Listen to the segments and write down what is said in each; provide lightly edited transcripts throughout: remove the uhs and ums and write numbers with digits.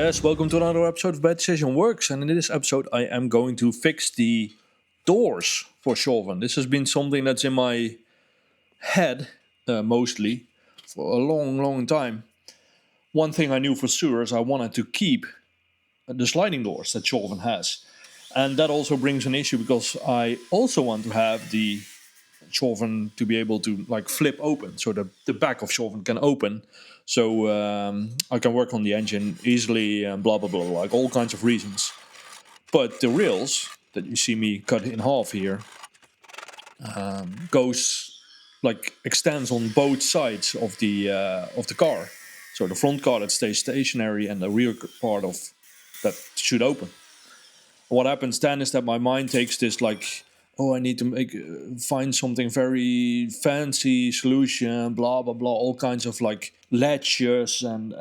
Yes, welcome to another episode of Bad Decision Works, and in this episode I am going to fix the doors for Tjorven. This has been something that's in my head, mostly, for a long time. One thing I knew for sure is I wanted to keep the sliding doors that Tjorven has. And that also brings an issue because I also want to have the Tjorven to be able to like flip open, so the back of Tjorven can open, so I can work on the engine easily and blah blah blah, like all kinds of reasons. But the rails that you see me cut in half here goes like extends on both sides of the car, so the front car that stays stationary and the rear part of that should open. What happens then is that my mind takes this like, oh, I need to find something very fancy solution, blah blah blah, all kinds of like latches and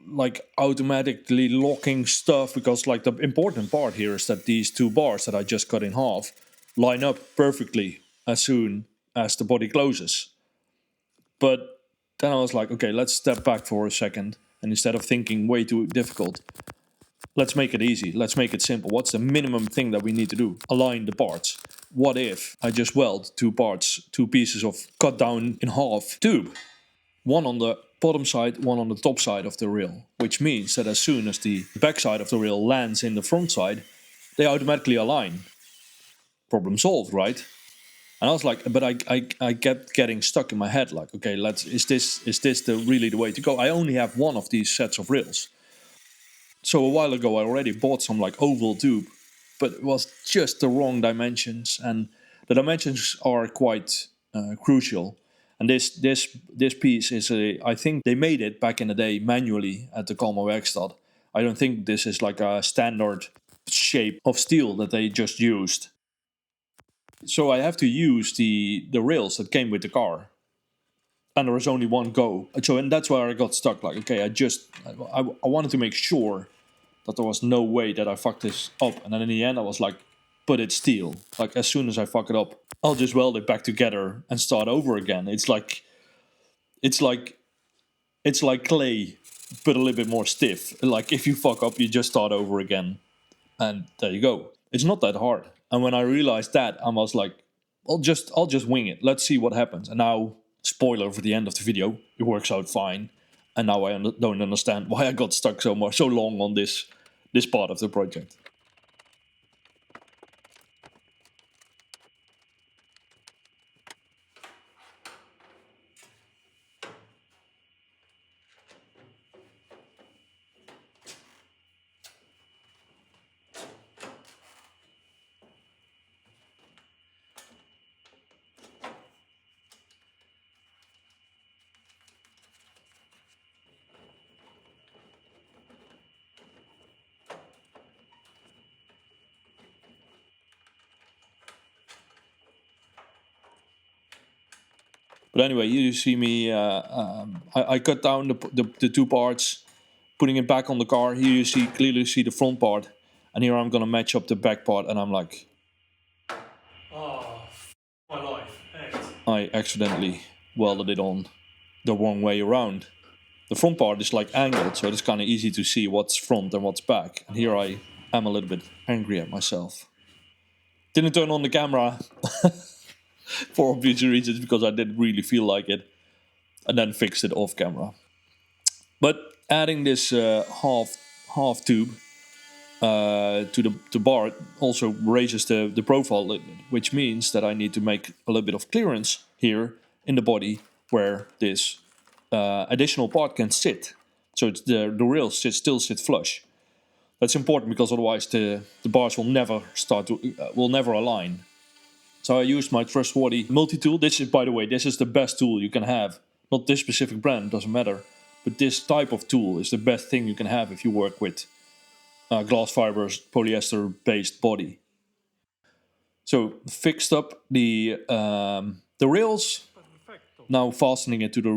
like automatically locking stuff, because like the important part here is that these two bars that I just cut in half line up perfectly as soon as the body closes. But then I was like, okay, let's step back for a second, and instead of thinking way too difficult, let's make it easy. Let's make it simple. What's the minimum thing that we need to do? Align the parts. What if I just weld two parts, two pieces of cut down in half tube? One on the bottom side, one on the top side of the rail. Which means that as soon as the back side of the rail lands in the front side, they automatically align. Problem solved, right? And I was like, but I kept getting stuck in my head, like, okay, is this really the way to go? I only have one of these sets of rails. So a while ago I already bought some like oval tube, but it was just the wrong dimensions, and the dimensions are quite crucial. And this piece is I think they made it back in the day manually at the Kalmar Werkstad. I don't think this is like a standard shape of steel that they just used. So I have to use the rails that came with the car, and there was only one go. So and that's where I got stuck. Like, okay, I wanted to make sure that there was no way that I fucked this up. And then in the end I was like, but it's steel. Like as soon as I fuck it up, I'll just weld it back together and start over again. It's like clay, but a little bit more stiff. Like if you fuck up, you just start over again. And there you go. It's not that hard. And when I realized that, I was like, I'll just wing it. Let's see what happens. And now, spoiler for the end of the video, it works out fine. And now I don't understand why I got stuck so long on this part of the project. But anyway, you see me. I cut down the two parts, putting it back on the car. Here you clearly see the front part, and here I'm gonna match up the back part. And I'm like, oh, my life. I accidentally welded it on the wrong way around. The front part is like angled, so it's kind of easy to see what's front and what's back. And here I am a little bit angry at myself. Didn't turn on the camera. For obvious reasons, because I didn't really feel like it, and then fixed it off camera. But adding this half tube to the bar also raises the profile, which means that I need to make a little bit of clearance here in the body where this additional part can sit. So it's the rails still sit flush. That's important because otherwise the bars will never align. So I used my trustworthy multi-tool. This is, by the way, this is the best tool you can have. Not this specific brand, doesn't matter. But this type of tool is the best thing you can have if you work with glass fibers, polyester-based body. So fixed up the rails. Now fastening it to the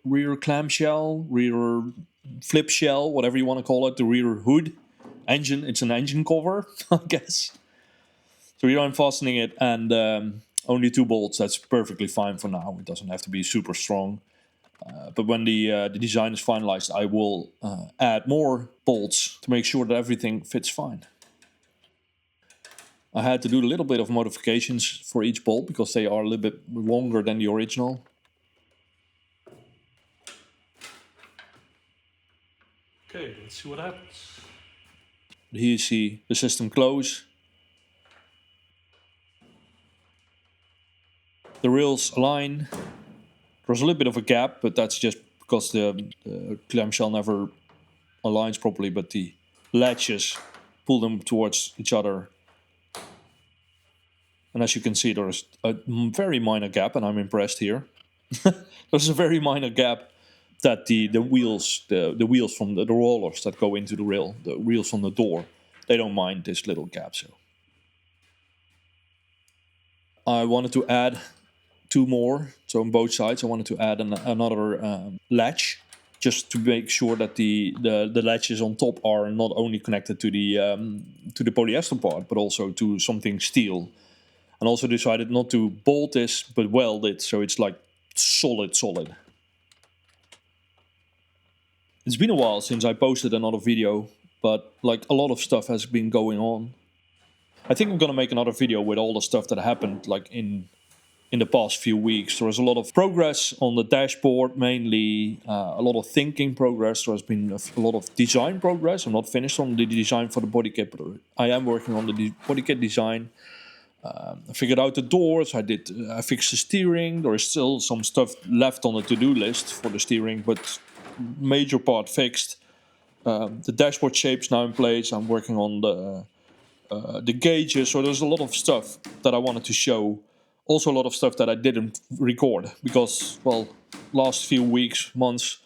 rear clamshell, rear flip shell, whatever you want to call it, the rear hood. Engine, it's an engine cover, I guess. So here I'm fastening it, and only 2 bolts. That's perfectly fine for now. It doesn't have to be super strong. But when the design is finalized, I will add more bolts to make sure that everything fits fine. I had to do a little bit of modifications for each bolt because they are a little bit longer than the original. Okay, let's see what happens. Here you see the system close. The rails align. There's a little bit of a gap, but that's just because the clamshell never aligns properly, but the latches pull them towards each other. And as you can see, there's a very minor gap, and I'm impressed here. There's a very minor gap that the wheels, the wheels from the rollers that go into the rail, the wheels on the door, they don't mind this little gap. So I wanted to add two more. So on both sides, I wanted to add another latch, just to make sure that the latches on top are not only connected to the polyester part, but also to something steel. And also decided not to bolt this, but weld it, so it's like solid. It's been a while since I posted another video, but like a lot of stuff has been going on. I think I'm gonna make another video with all the stuff that happened like in the past few weeks. There was a lot of progress on the dashboard, mainly a lot of thinking progress. There has been a lot of design progress. I'm not finished on the design for the body kit, but I am working on the body kit design. I figured out the doors. I fixed the steering. There is still some stuff left on the to-do list for the steering, but major part fixed. The dashboard shape's now in place. I'm working on the gauges. So there's a lot of stuff that I wanted to show. Also a lot of stuff that I didn't record because, well, last few weeks, months,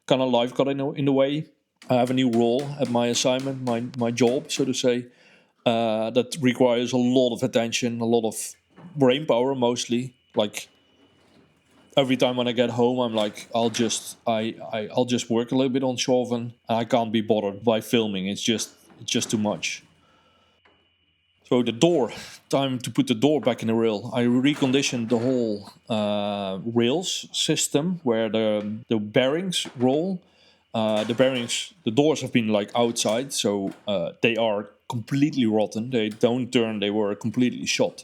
kind of life got in the way. I have a new role at my assignment, my job, so to say, that requires a lot of attention, a lot of brain power, mostly. Like every time when I get home, I'm like, I'll just work a little bit on Tjorven, and I can't be bothered by filming. It's just too much. So the door, time to put the door back in the rail. I reconditioned the whole rails system where the bearings roll. The doors have been like outside, so they are completely rotten. They don't turn. They were completely shot.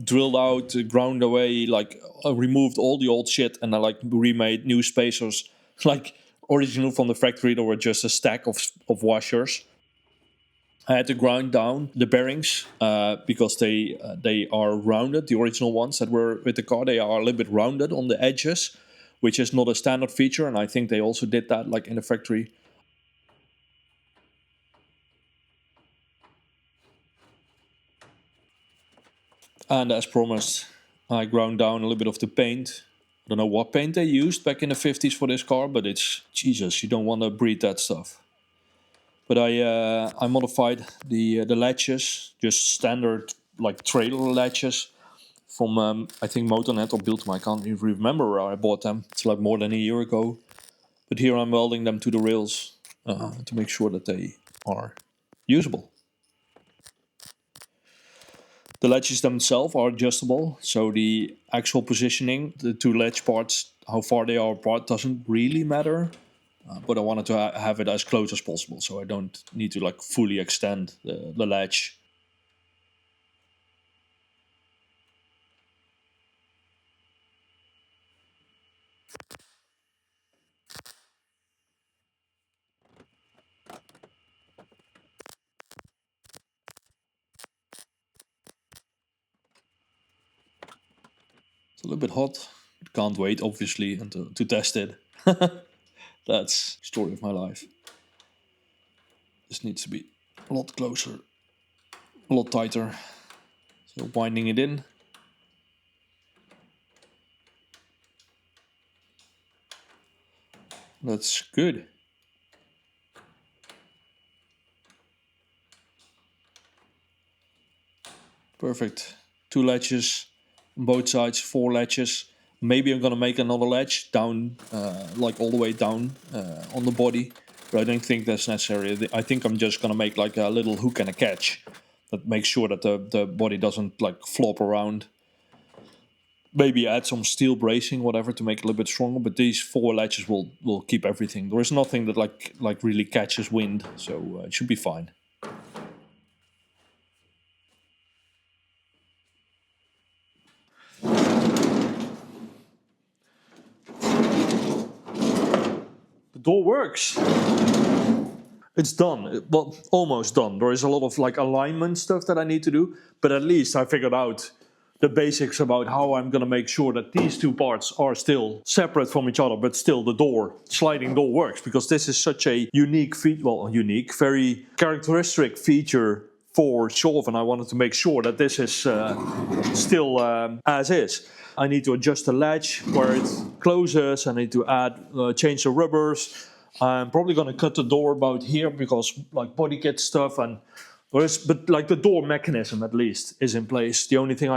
Drilled out, ground away, like removed all the old shit, and I like remade new spacers, like original from the factory. There were just a stack of washers. I had to grind down the bearings because they are rounded. The original ones that were with the car, they are a little bit rounded on the edges, which is not a standard feature. And I think they also did that like in the factory. And as promised, I ground down a little bit of the paint. I don't know what paint they used back in the 50s for this car, but it's Jesus. You don't want to breathe that stuff. But I modified the latches, just standard like trailer latches from I think Motornet or Built. I can't even remember where I bought them. It's like more than a year ago. But here I'm welding them to the rails to make sure that they are usable. The latches themselves are adjustable, so the actual positioning, the two latch parts, how far they are apart doesn't really matter. But I wanted to have it as close as possible, so I don't need to like fully extend the latch. It's a little bit hot. Can't wait, obviously, and to test it. That's the story of my life. This needs to be a lot closer, a lot tighter. So winding it in. That's good. Perfect. Two latches on both sides, four latches. Maybe I'm gonna make another latch down, like all the way down on the body, but I don't think that's necessary. I think I'm just gonna make like a little hook and a catch that makes sure that the body doesn't like flop around. maybe add some steel bracing, whatever, to make it a little bit stronger. But these 4 latches will keep everything. There is nothing that like really catches wind, so it should be fine. The door works. It's done. Well, almost done. There is a lot of like alignment stuff that I need to do, but at least I figured out the basics about how I'm going to make sure that these 2 parts are still separate from each other, but still the sliding door works, because this is such a unique very characteristic feature for Tjorven. I wanted to make sure that this is still as is. I need to adjust the latch where it closes. I need to change the rubbers. I'm probably going to cut the door about here, because like body kit stuff but like the door mechanism at least is in place. The only thing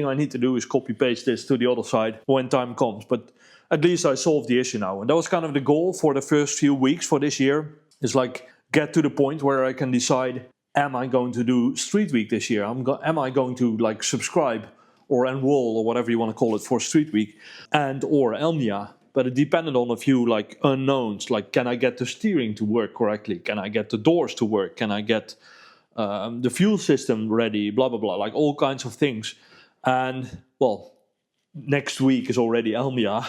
I need to do is copy paste this to the other side when time comes. But at least I solved the issue now, and that was kind of the goal for the first few weeks for this year. Is like get to the point where I can decide: am I going to do Street Week this year? Am I going to like subscribe or enroll or whatever you want to call it for Street Week and or Elmia? But it depended on a few like unknowns, like can I get the steering to work correctly? Can I get the doors to work? Can I get the fuel system ready? Blah, blah, blah, like all kinds of things. And well, next week is already Elmia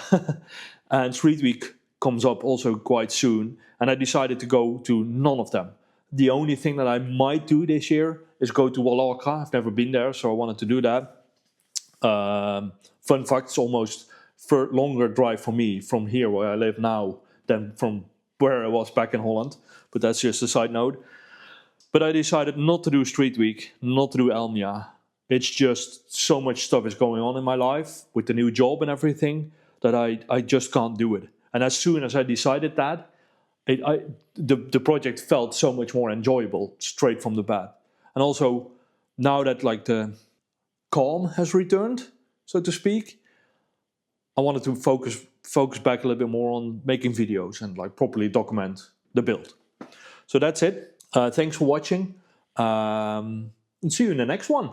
and Street Week comes up also quite soon. And I decided to go to none of them. The only thing that I might do this year is go to Wallaka. I've never been there, so I wanted to do that. Fun fact, it's almost longer drive for me from here where I live now than from where I was back in Holland. But that's just a side note. But I decided not to do Street Week, not to do Elmia. It's just so much stuff is going on in my life with the new job and everything that I just can't do it. And as soon as I decided that, the project felt so much more enjoyable straight from the bat. And also, now that like the calm has returned, so to speak, I wanted to focus back a little bit more on making videos and like properly document the build. So that's it. Thanks for watching. And see you in the next one.